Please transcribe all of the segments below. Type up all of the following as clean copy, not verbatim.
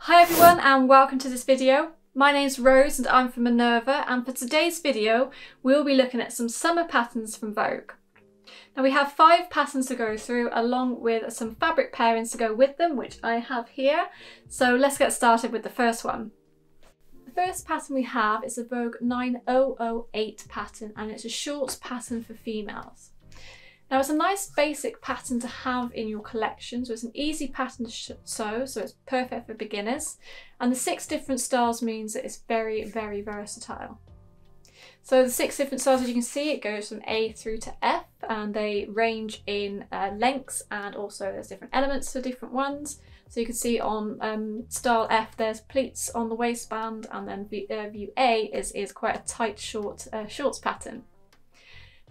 Hi everyone and welcome to this video. My name's Rose and I'm from Minerva, and for today's video we'll be looking at some summer patterns from Vogue. Now we have 5 patterns to go through along with some fabric pairings to go with them, which I have here. So let's get started with the first one. The first pattern we have is a Vogue 9008 pattern, and it's a shorts pattern for females. Now it's a nice basic pattern to have in your collection, so it's an easy pattern to sew, so it's perfect for beginners, and the 6 different styles means that it's very versatile. So the 6 different styles, as you can see, it goes from A through to F, and they range in lengths, and also there's different elements for different ones. So you can see on style F there's pleats on the waistband, and then view A is quite a tight shorts pattern.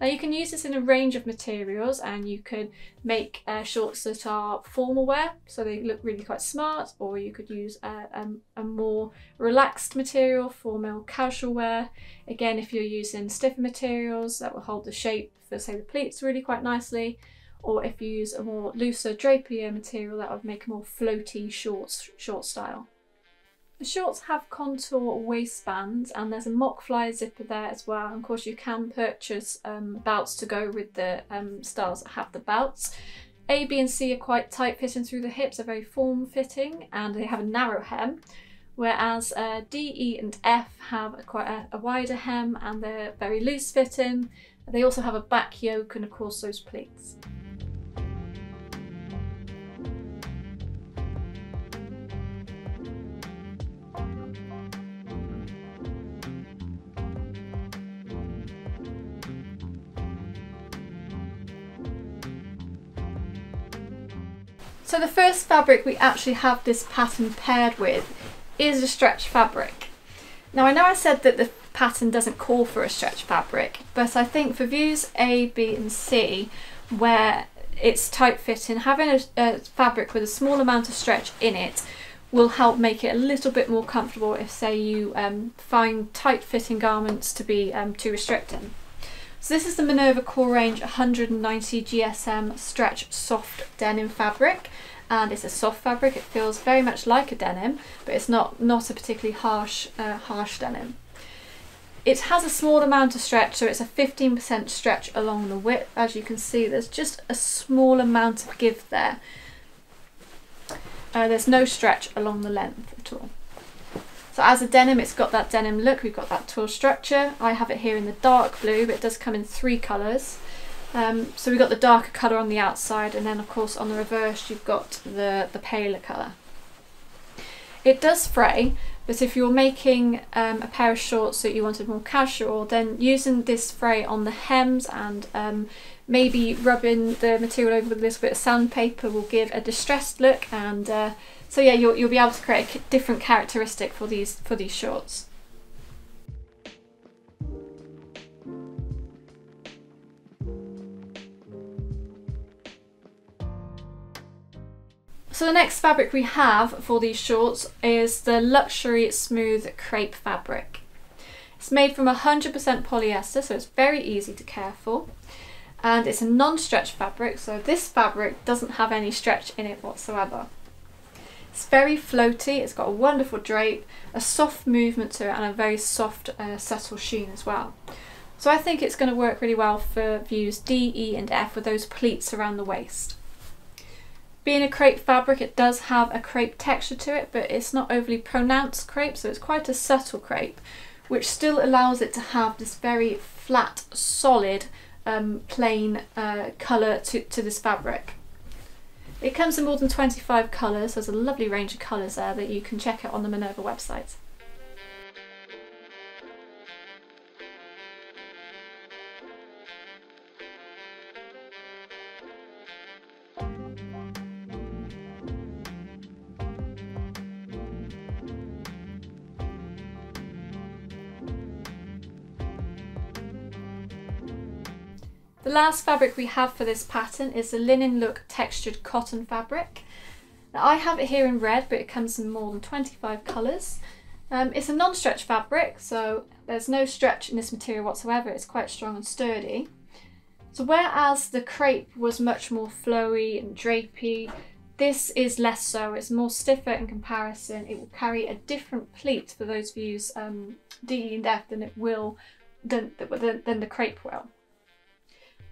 Now you can use this in a range of materials, and you could make shorts that are formal wear, so they look really quite smart, or you could use a more relaxed material for more casual wear. Again, if you're using stiffer materials that will hold the shape for, say, the pleats really quite nicely, or if you use a more looser drapier material, that would make a more floaty short style. The shorts have contour waistbands, and there's a mock fly zipper there as well. And of course you can purchase belts to go with the styles that have the belts. A, B and C are quite tight fitting through the hips, they're very form fitting, and they have a narrow hem, whereas D, E and F have quite a wider hem and they're very loose fitting. They also have a back yoke and of course those pleats. So the first fabric we actually have this pattern paired with is a stretch fabric. Now I know I said that the pattern doesn't call for a stretch fabric, but I think for views A, B and C, where it's tight fitting, having a fabric with a small amount of stretch in it will help make it a little bit more comfortable if, say, you find tight fitting garments to be too restricting. So this is the Minerva Core Range 190 GSM stretch soft denim fabric, and it's a soft fabric. It feels very much like a denim, but it's not a particularly harsh denim. It has a small amount of stretch, so it's a 15% stretch along the width. As you can see, there's just a small amount of give there. There's no stretch along the length at all. So as a denim, it's got that denim look, we've got that twill structure. I have it here in the dark blue, but it does come in 3 colours. So we've got the darker colour on the outside, and then of course on the reverse you've got the paler colour. It does fray, but if you're making a pair of shorts that you wanted more casual, then using this fray on the hems and maybe rubbing the material over with a little bit of sandpaper will give a distressed look, and so yeah, you'll be able to create a different characteristic for these shorts. So the next fabric we have for these shorts is the Luxury Smooth Crepe fabric. It's made from 100% polyester, so it's very easy to care for. And it's a non-stretch fabric, so this fabric doesn't have any stretch in it whatsoever. It's very floaty, it's got a wonderful drape, a soft movement to it, and a very soft subtle sheen as well. So I think it's going to work really well for views D, E and F with those pleats around the waist. Being a crepe fabric, it does have a crepe texture to it, but it's not overly pronounced crepe, so it's quite a subtle crepe, which still allows it to have this very flat, solid, plain colour to this fabric. It comes in more than 25 colours, so there's a lovely range of colours there that you can check out on the Minerva website. The last fabric we have for this pattern is the Linen Look textured cotton fabric. Now I have it here in red, but it comes in more than 25 colours. It's a non-stretch fabric, so there's no stretch in this material whatsoever. It's quite strong and sturdy. So whereas the crepe was much more flowy and drapey, This is less so, it's more stiffer in comparison. It will carry a different pleat for those of you DE in depth than the crepe will.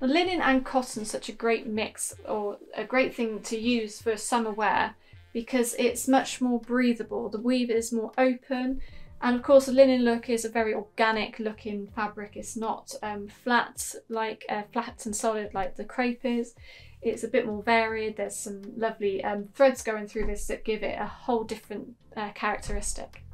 The linen and cotton is such a great mix, or a great thing to use for summer wear, because it's much more breathable. The weave is more open, and of course the linen look is a very organic looking fabric. It's not flat and solid like the crepe is. It's a bit more varied. There's some lovely threads going through this that give it a whole different characteristic.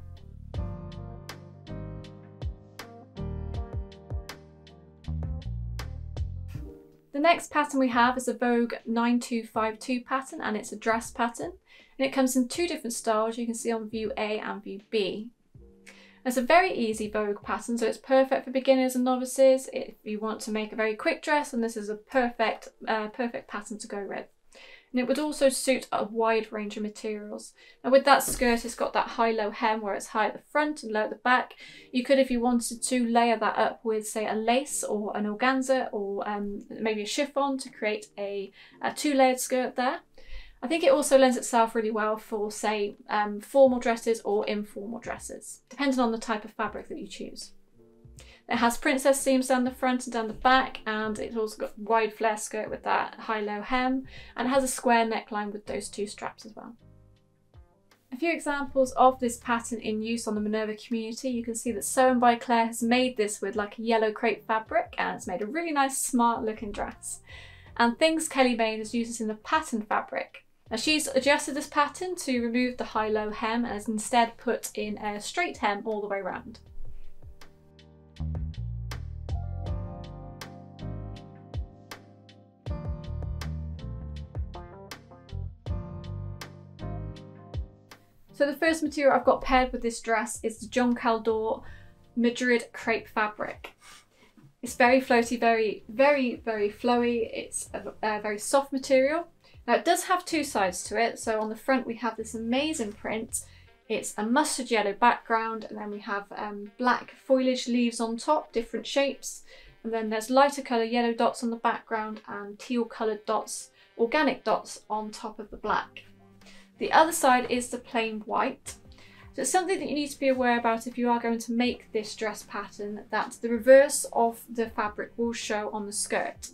The next pattern we have is a Vogue 9252 pattern, and it's a dress pattern, and it comes in two different styles. You can see on view A and view B. It's a very easy Vogue pattern, so it's perfect for beginners and novices. If you want to make a very quick dress, and this is a perfect pattern to go with. And it would also suit a wide range of materials. Now with that skirt, it's got that high-low hem where it's high at the front and low at the back. You could, if you wanted to, layer that up with, say, a lace or an organza, or maybe a chiffon to create a two-layered skirt there. I think it also lends itself really well for, say, formal dresses or informal dresses, depending on the type of fabric that you choose. It has princess seams down the front and down the back, and it's also got wide flare skirt with that high-low hem, and it has a square neckline with those two straps as well. A few examples of this pattern in use on the Minerva community. You can see that Sewn by Claire has made this with like a yellow crepe fabric, and it's made a really nice smart looking dress. And Things Kelly Bain has used this in the pattern fabric. Now she's adjusted this pattern to remove the high-low hem and has instead put in a straight hem all the way around. So the first material I've got paired with this dress is the John Caldor Madrid crepe fabric. It's very floaty, very flowy. It's a very soft material. Now it does have two sides to it. So on the front we have this amazing print. It's a mustard yellow background, and then we have black foliage leaves on top, different shapes. And then there's lighter colour yellow dots on the background and teal coloured dots, organic dots on top of the black. The other side is the plain white. So it's something that you need to be aware about if you are going to make this dress pattern, that the reverse of the fabric will show on the skirt.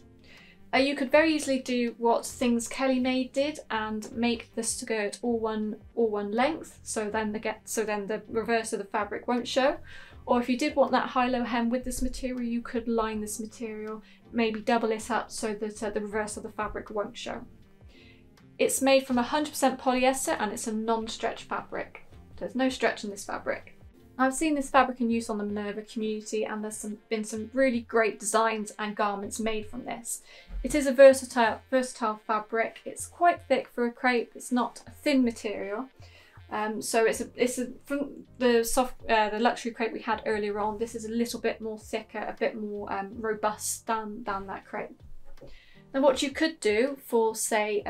You could very easily do what Things Kelly Made did and make the skirt all one length, so then the reverse of the fabric won't show. Or if you did want that high-low hem with this material, you could line this material, maybe double it up so that the reverse of the fabric won't show. It's made from 100% polyester, and it's a non-stretch fabric. There's no stretch in this fabric. I've seen this fabric in use on the Minerva community, and there's been some really great designs and garments made from this. It is a versatile fabric. It's quite thick for a crepe. It's not a thin material. So from the luxury crepe we had earlier on, this is a little bit more thicker, a bit more robust than that crepe. Now what you could do for, say,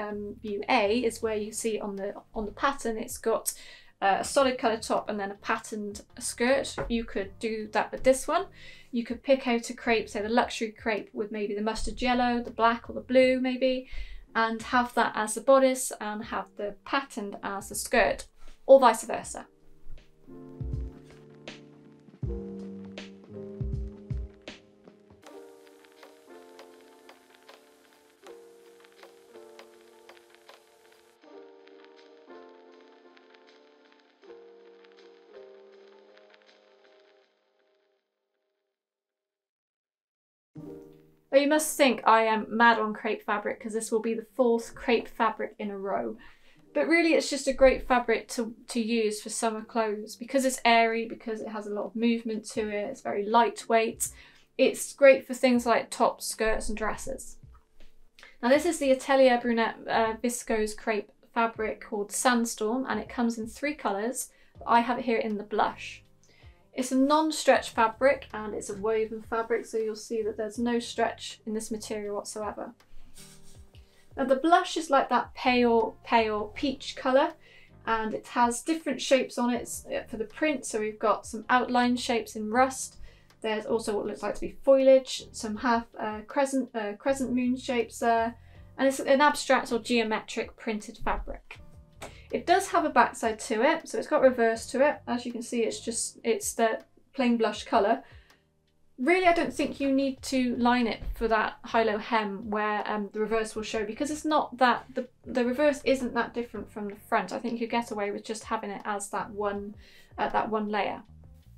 view A is where you see on the pattern it's got a solid colour top and then a patterned skirt. You could do that with this one. You could pick out a crepe, say the luxury crepe with maybe the mustard yellow, the black or the blue maybe, and have that as the bodice and have the patterned as the skirt, or vice versa. But you must think I am mad on crepe fabric, because this will be the 4th crepe fabric in a row. But really it's just a great fabric to use for summer clothes, because it's airy, because it has a lot of movement to it, it's very lightweight. It's great for things like tops, skirts and dresses. Now this is the Atelier Brunette viscose crepe fabric called Sandstorm, and it comes in 3 colours. I have it here in the blush. It's a non-stretch fabric and it's a woven fabric, so you'll see that there's no stretch in this material whatsoever. Now the blush is like that pale peach colour, and it has different shapes on it for the print. So we've got some outline shapes in rust. There's also what looks like to be foliage, some half crescent moon shapes there, and it's an abstract or geometric printed fabric. It does have a backside to it, so it's got reverse to it. As you can see, it's the plain blush colour. Really, I don't think you need to line it for that high-low hem where the reverse will show, because it's not that, the reverse isn't that different from the front. I think you get away with just having it as that one layer.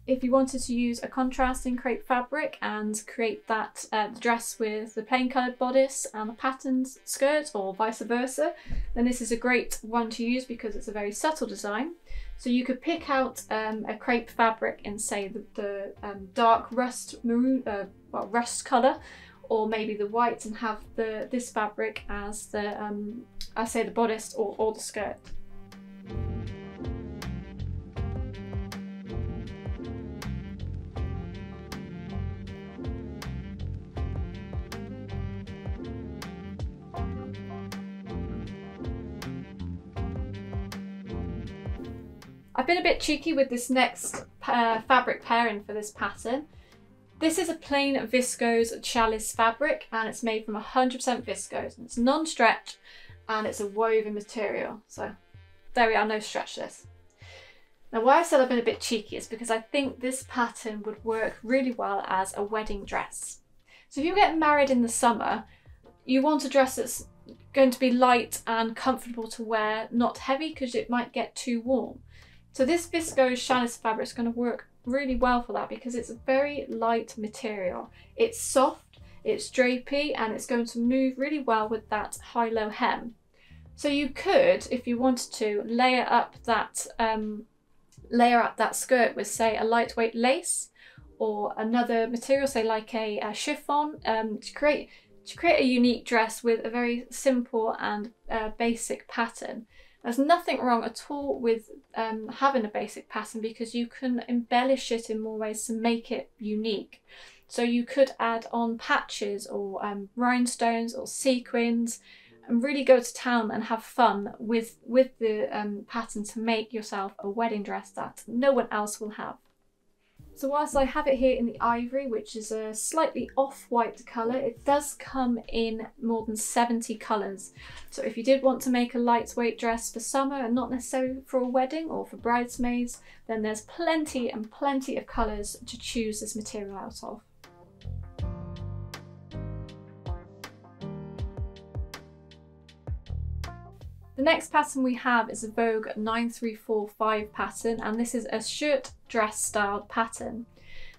If you wanted to use a contrasting crepe fabric and create that dress with the plain coloured bodice and a patterned skirt, or vice versa, then this is a great one to use because it's a very subtle design. So you could pick out a crepe fabric in, say, the dark rust maroon, rust colour, or maybe the white, and have this fabric as the, the bodice or the skirt. I've been a bit cheeky with this next fabric pairing for this pattern. This is a plain viscose challis fabric, and it's made from 100% viscose, and it's non-stretch, and it's a woven material. So there we are, no stretch this. Now, why I said I've been a bit cheeky is because I think this pattern would work really well as a wedding dress. So if you're getting married in the summer, you want a dress that's going to be light and comfortable to wear, not heavy because it might get too warm. So this viscose challis fabric is going to work really well for that because it's a very light material. It's soft, it's drapey, and it's going to move really well with that high-low hem. So you could, if you wanted to, layer up that skirt with, say, a lightweight lace or another material, say like a chiffon, to create a unique dress with a very simple and basic pattern. There's nothing wrong at all with having a basic pattern because you can embellish it in more ways to make it unique. So you could add on patches or rhinestones or sequins and really go to town and have fun with the pattern to make yourself a wedding dress that no one else will have. So whilst I have it here in the ivory, which is a slightly off-white colour, it does come in more than 70 colours. So if you did want to make a lightweight dress for summer and not necessarily for a wedding or for bridesmaids, then there's plenty and plenty of colours to choose this material out of. The next pattern we have is a Vogue 9345 pattern, and this is a shirt dress styled pattern.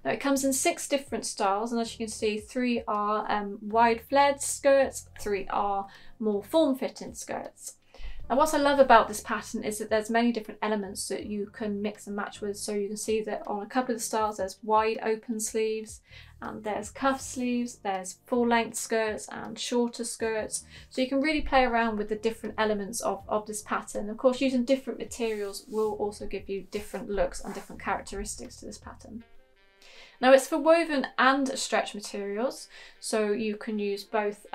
Now it comes in 6 different styles, and as you can see, 3 are wide flared skirts, 3 are more form-fitting skirts. Now what I love about this pattern is that there's many different elements that you can mix and match with. So you can see that on a couple of the styles there's wide open sleeves, and there's cuff sleeves, there's full-length skirts and shorter skirts. So you can really play around with the different elements of this pattern. Of course, using different materials will also give you different looks and different characteristics to this pattern. Now it's for woven and stretch materials, so you can use both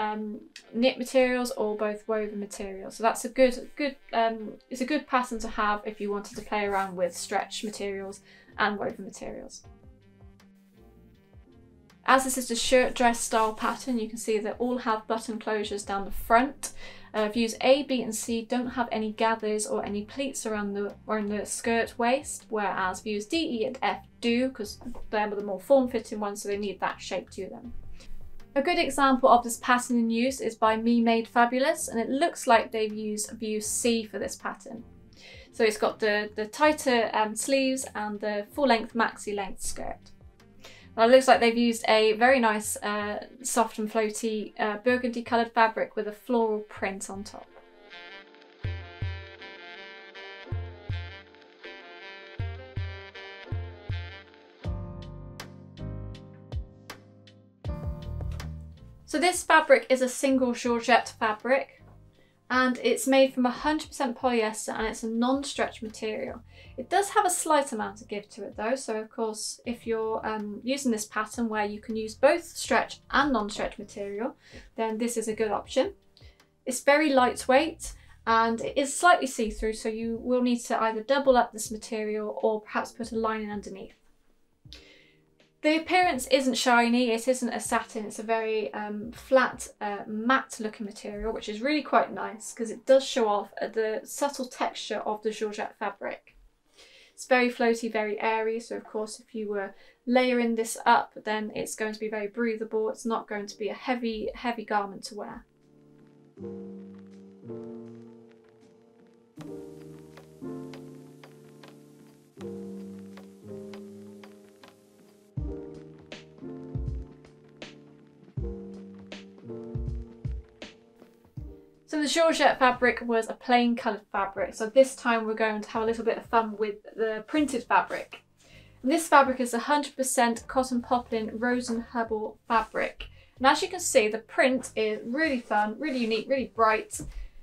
knit materials or both woven materials. So that's it's a good pattern to have if you wanted to play around with stretch materials and woven materials. As this is a shirt dress style pattern, you can see they all have button closures down the front. Views A, B and C don't have any gathers or any pleats around the skirt waist, whereas views D, E and F do, because they're the more form-fitting ones, so they need that shape to them. A good example of this pattern in use is by Me Made Fabulous, and it looks like they've used view C for this pattern. So it's got the tighter sleeves and the full-length maxi length skirt. Well, it looks like they've used a very nice soft and floaty burgundy coloured fabric with a floral print on top. So this fabric is a single georgette fabric, and it's made from 100% polyester, and it's a non-stretch material. It does have a slight amount of give to it though, so of course if you're using this pattern where you can use both stretch and non-stretch material, then this is a good option. It's very lightweight and it is slightly see-through, so you will need to either double up this material or perhaps put a lining underneath. The appearance isn't shiny, it isn't a satin, it's a very flat, matte looking material, which is really quite nice because it does show off the subtle texture of the georgette fabric. It's very floaty, very airy, so of course if you were layering this up then it's going to be very breathable, it's not going to be a heavy garment to wear. So the georgette fabric was a plain coloured fabric, so this time we're going to have a little bit of fun with the printed fabric. And this fabric is 100% cotton poplin rosen hubble fabric. And as you can see, the print is really fun, really unique, really bright.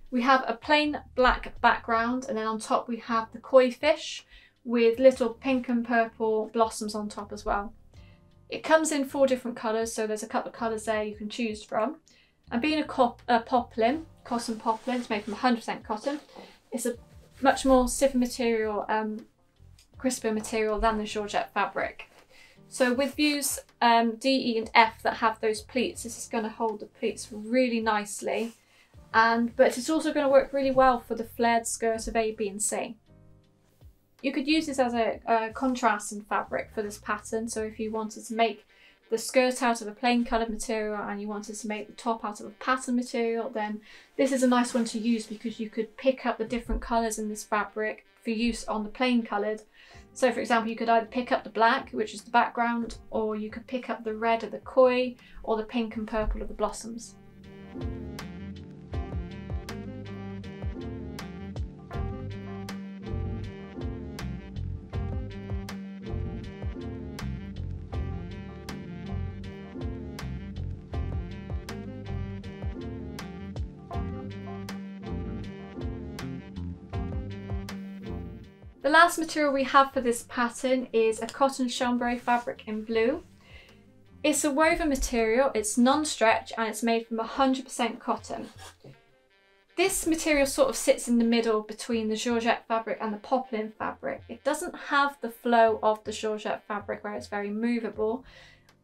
We have a plain black background, and then on top we have the koi fish with little pink and purple blossoms on top as well. It comes in 4 different colours, so there's a couple of colours there you can choose from. And being a poplin, cotton poplin, it's made from 100% cotton. It's a much more stiffer material, crisper material than the georgette fabric. So with views D, E and F that have those pleats, this is going to hold the pleats really nicely. But it's also going to work really well for the flared skirt of A, B and C. You could use this as a contrasting fabric for this pattern, so if you wanted to make the skirt out of a plain coloured material and you wanted to make the top out of a pattern material, then this is a nice one to use because you could pick up the different colours in this fabric for use on the plain coloured. So for example, you could either pick up the black, which is the background, or you could pick up the red of the koi or the pink and purple of the blossoms. The last material we have for this pattern is a cotton chambray fabric in blue. It's a woven material, it's non-stretch and it's made from 100% cotton. This material sort of sits in the middle between the georgette fabric and the poplin fabric. It doesn't have the flow of the georgette fabric where it's very movable,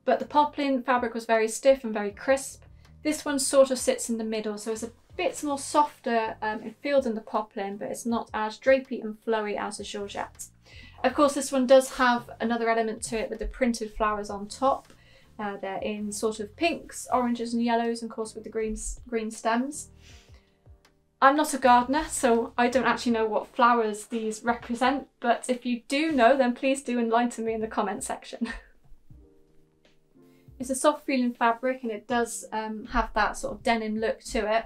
but the poplin fabric was very stiff and very crisp. This one sort of sits in the middle, so it's a bit more softer in feel than the poplin, but it's not as drapey and flowy as the georgette. Of course, this one does have another element to it with the printed flowers on top. They're in sort of pinks, oranges and yellows, and of course with the green stems. I'm not a gardener, so I don't actually know what flowers these represent, but if you do know, then please do enlighten me in the comment section. It's a soft feeling fabric and it does have that sort of denim look to it.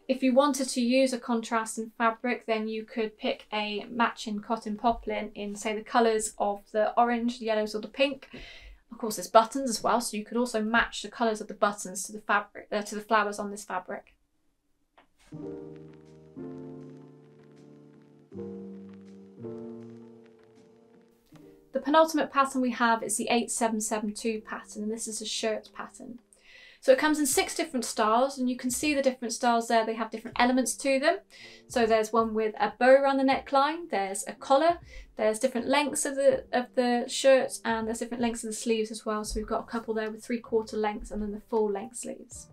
If you wanted to use a contrasting fabric, then you could pick a matching cotton poplin in, say, the colours of the orange, the yellows or the pink. Of course, there's buttons as well, so you could also match the colours of the buttons to the fabric, to the flowers on this fabric. The penultimate pattern we have is the 8772 pattern, and this is a shirt pattern. So it comes in 6 different styles, and you can see the different styles there. They have different elements to them. So there's one with a bow around the neckline, there's a collar, there's different lengths of the shirt, and there's different lengths of the sleeves as well. So we've got a couple there with 3/4 lengths and then the full length sleeves.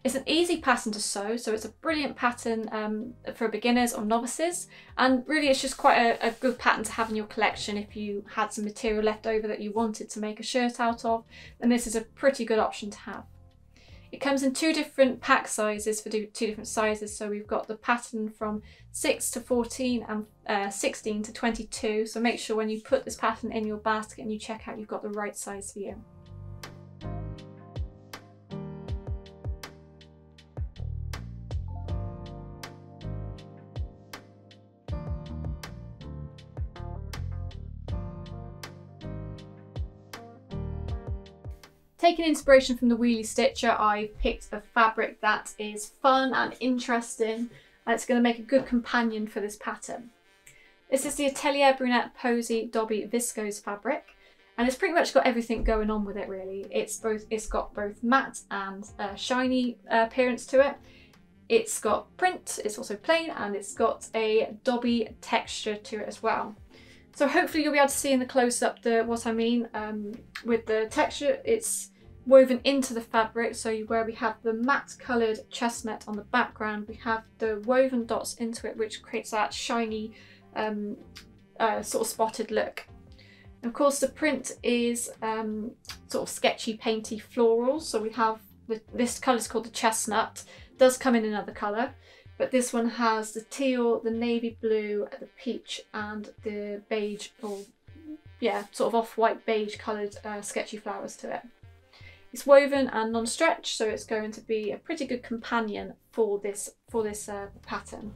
It's an easy pattern to sew, so it's a brilliant pattern for beginners or novices, and really it's just quite a good pattern to have in your collection if you had some material left over that you wanted to make a shirt out of, and this is a pretty good option to have. It comes in 2 different pack sizes for 2 different sizes, so we've got the pattern from 6 to 14 and 16 to 22, so make sure when you put this pattern in your basket and you check out you've got the right size for you. Taking inspiration from the wheelie stitcher, I picked a fabric that is fun and interesting, and it's going to make a good companion for this pattern. This is the Atelier Brunette Posy Dobby Viscose fabric, and it's pretty much got everything going on with it really. It's got both matte and shiny appearance to it. It's got print, it's also plain, and it's got a dobby texture to it as well. So hopefully you'll be able to see in the close-up what I mean with the texture. It's woven into the fabric, so where we have the matte coloured chestnut on the background, we have the woven dots into it, which creates that shiny sort of spotted look. And of course the print is sort of sketchy, painty, floral, so we have this colour is called the chestnut. It does come in another colour, but this one has the teal, the navy blue, the peach and the beige, or yeah, sort of off-white beige coloured sketchy flowers to it. It's woven and non-stretch, so it's going to be a pretty good companion for this pattern.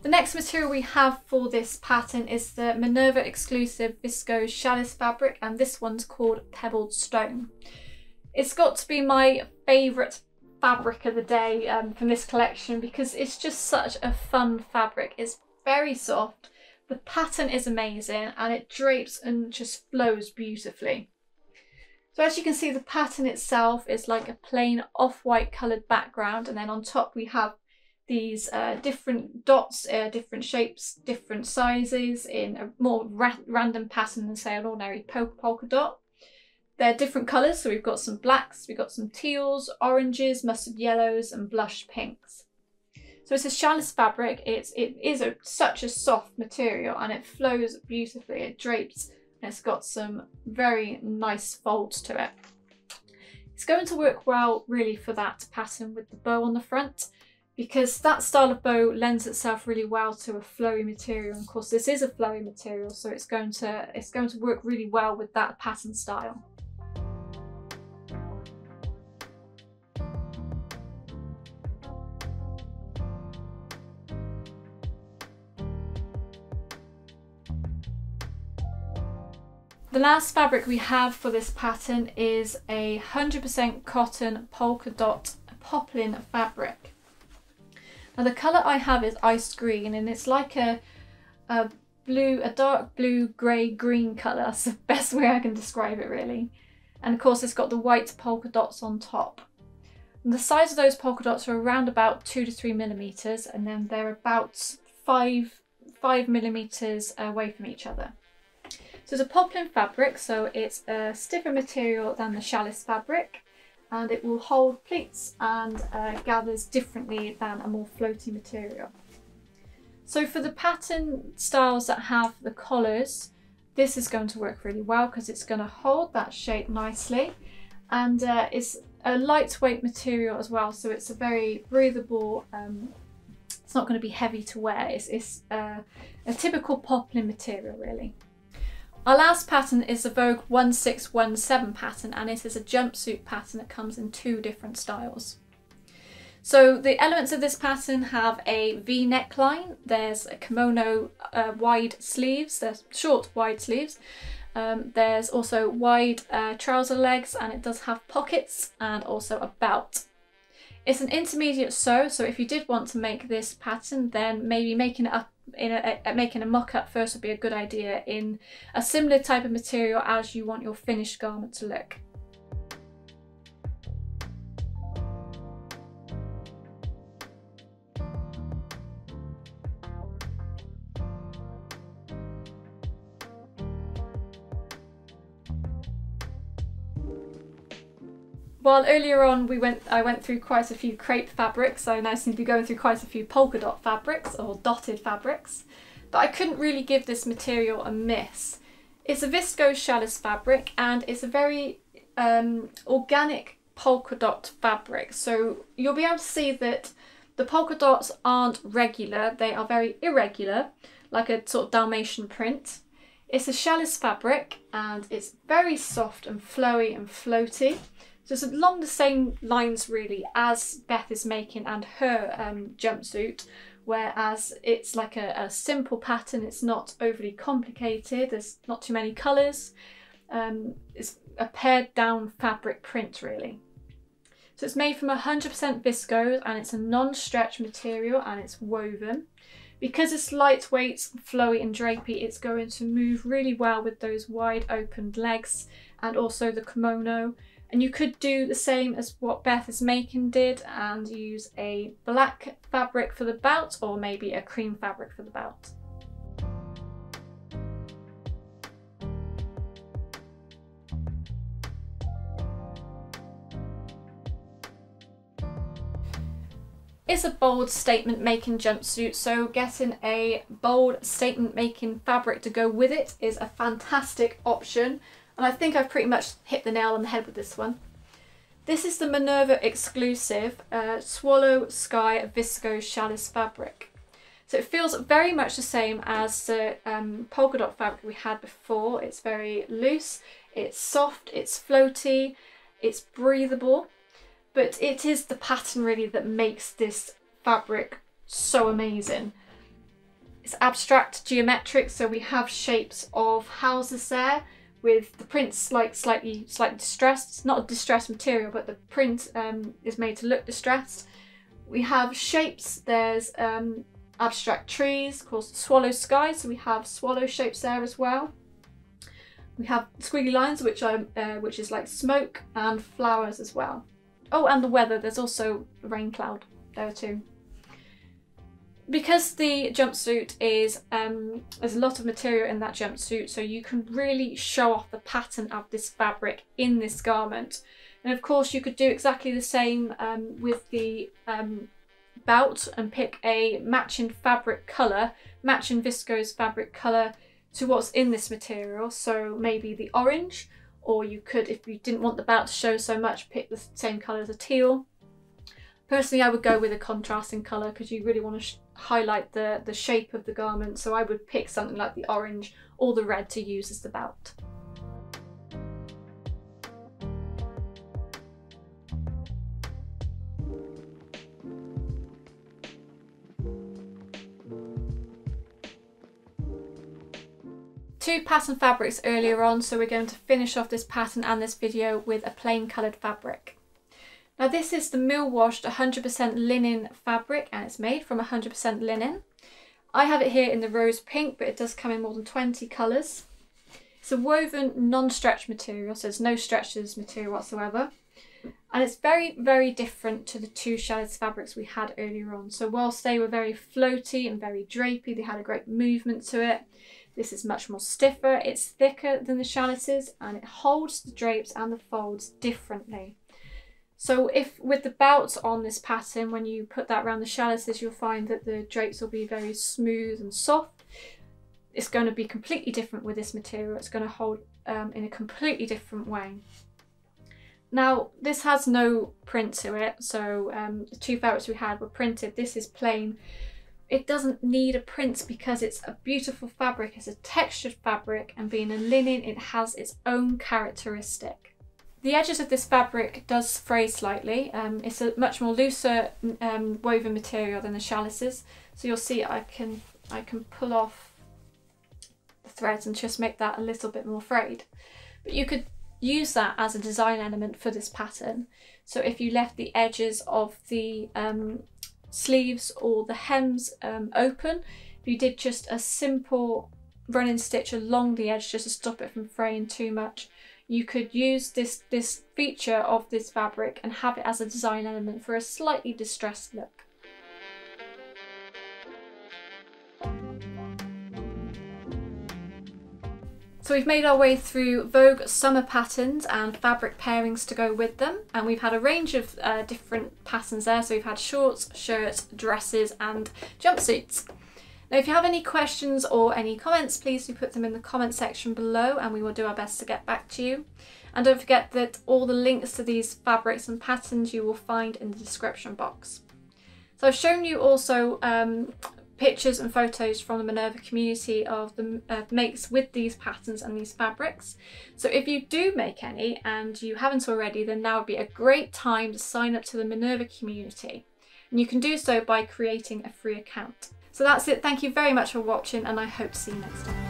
The next material we have for this pattern is the Minerva exclusive viscose challis fabric, and this one's called Pebbled Stone. It's got to be my favourite fabric of the day from this collection because it's just such a fun fabric. It's very soft, the pattern is amazing, and it drapes and just flows beautifully. So as you can see, the pattern itself is like a plain off-white coloured background, and then on top we have these different dots, different shapes, different sizes in a more random pattern than say an ordinary polka dot. They're different colours, so we've got some blacks, we've got some teals, oranges, mustard yellows and blush pinks. So it's a challis fabric, it is such a soft material and it flows beautifully, it drapes, and it's got some very nice folds to it. It's going to work well really for that pattern with the bow on the front, because that style of bow lends itself really well to a flowy material. And of course this is a flowy material, so it's going to work really well with that pattern style. The last fabric we have for this pattern is a 100% cotton polka dot poplin fabric. Now the colour I have is ice green, and it's like a dark blue, grey, green colour. That's the best way I can describe it really. And of course it's got the white polka dots on top. And the size of those polka dots are around about 2 to 3 millimeters, and then they're about 5 millimeters away from each other. So it's a poplin fabric, so it's a stiffer material than the challis fabric, and it will hold pleats and gathers differently than a more floaty material. So for the pattern styles that have the collars, this is going to work really well because it's going to hold that shape nicely, and it's a lightweight material as well, so it's a very breathable, it's not going to be heavy to wear. It's a typical poplin material really. Our last pattern is the Vogue 1617 pattern, and it is a jumpsuit pattern that comes in 2 different styles. So the elements of this pattern have a V neckline, there's a kimono wide sleeves, there's short wide sleeves, there's also wide trouser legs, and it does have pockets and also a belt. It's an intermediate sew, so if you did want to make this pattern, then maybe making it up making a mock-up first would be a good idea in a similar type of material as you want your finished garment to look. While earlier on I went through quite a few crepe fabrics, I now seem to be going through quite a few polka dot fabrics or dotted fabrics, but I couldn't really give this material a miss. It's a viscose challis fabric, and it's a very organic polka dot fabric, so you'll be able to see that the polka dots aren't regular, they are very irregular, like a sort of Dalmatian print. It's a challis fabric and it's very soft and flowy and floaty. So it's along the same lines really as Beth is making and her jumpsuit, whereas it's like a simple pattern, it's not overly complicated, there's not too many colours, it's a pared down fabric print really. So it's made from 100% viscose, and it's a non-stretch material, and it's woven. Because it's lightweight, flowy and drapey, it's going to move really well with those wide opened legs and also the kimono. And you could do the same as what Beth is making did and use a black fabric for the belt or maybe a cream fabric for the belt. It's a bold statement making jumpsuit, so getting a bold statement making fabric to go with it is a fantastic option, and I think I've pretty much hit the nail on the head with this one. This is the Minerva exclusive Swallow Sky Viscose Challis fabric. So it feels very much the same as the polka dot fabric we had before. It's very loose, it's soft, it's floaty, it's breathable. But it is the pattern really that makes this fabric so amazing. It's abstract geometric, so we have shapes of houses there with the prints like slightly distressed. It's not a distressed material, but the print is made to look distressed. We have shapes, there's abstract trees called swallow sky, so we have swallow shapes there as well. We have squiggly lines which is like smoke, and flowers as well. Oh, and the weather, there's also a rain cloud there too. Because the jumpsuit is, there's a lot of material in that jumpsuit, so you can really show off the pattern of this fabric in this garment. And of course you could do exactly the same with the belt and pick a matching fabric colour, matching viscose fabric colour to what's in this material. So maybe the orange, or you could, if you didn't want the belt to show so much, pick the same colour as a teal. Personally, I would go with a contrasting colour because you really want to highlight the shape of the garment, so I would pick something like the orange or the red to use as the belt. Two pattern fabrics earlier on, so we're going to finish off this pattern and this video with a plain coloured fabric. Now this is the mill washed 100% linen fabric, and it's made from 100% linen. I have it here in the rose pink, but it does come in more than 20 colours. It's a woven non-stretch material, so there's no stretch to this material whatsoever. And it's very, very different to the two Challis fabrics we had earlier on. So whilst they were very floaty and very drapey, they had a great movement to it. This is much more stiffer, it's thicker than the Challises, and it holds the drapes and the folds differently. So if with the belt on this pattern, when you put that around the Challises, you'll find that the drapes will be very smooth and soft. It's going to be completely different with this material. It's going to hold in a completely different way. Now this has no print to it, so the two fabrics we had were printed. This is plain. It doesn't need a print because it's a beautiful fabric. It's a textured fabric, and being a linen, it has its own characteristic. The edges of this fabric does fray slightly. It's a much more looser woven material than the Challises, so you'll see I can pull off the threads and just make that a little bit more frayed. But you could use that as a design element for this pattern. So if you left the edges of the sleeves or the hems open, if you did just a simple running stitch along the edge just to stop it from fraying too much, you could use this feature of this fabric and have it as a design element for a slightly distressed look. So we've made our way through Vogue summer patterns and fabric pairings to go with them, and we've had a range of different patterns there. So we've had shorts, shirts, dresses and jumpsuits. Now if you have any questions or any comments, please do put them in the comment section below and we will do our best to get back to you. And don't forget that all the links to these fabrics and patterns you will find in the description box. So I've shown you also pictures and photos from the Minerva community of the makes with these patterns and these fabrics. So if you do make any and you haven't already, then now would be a great time to sign up to the Minerva community. And you can do so by creating a free account. So that's it. Thank you very much for watching, and I hope to see you next time.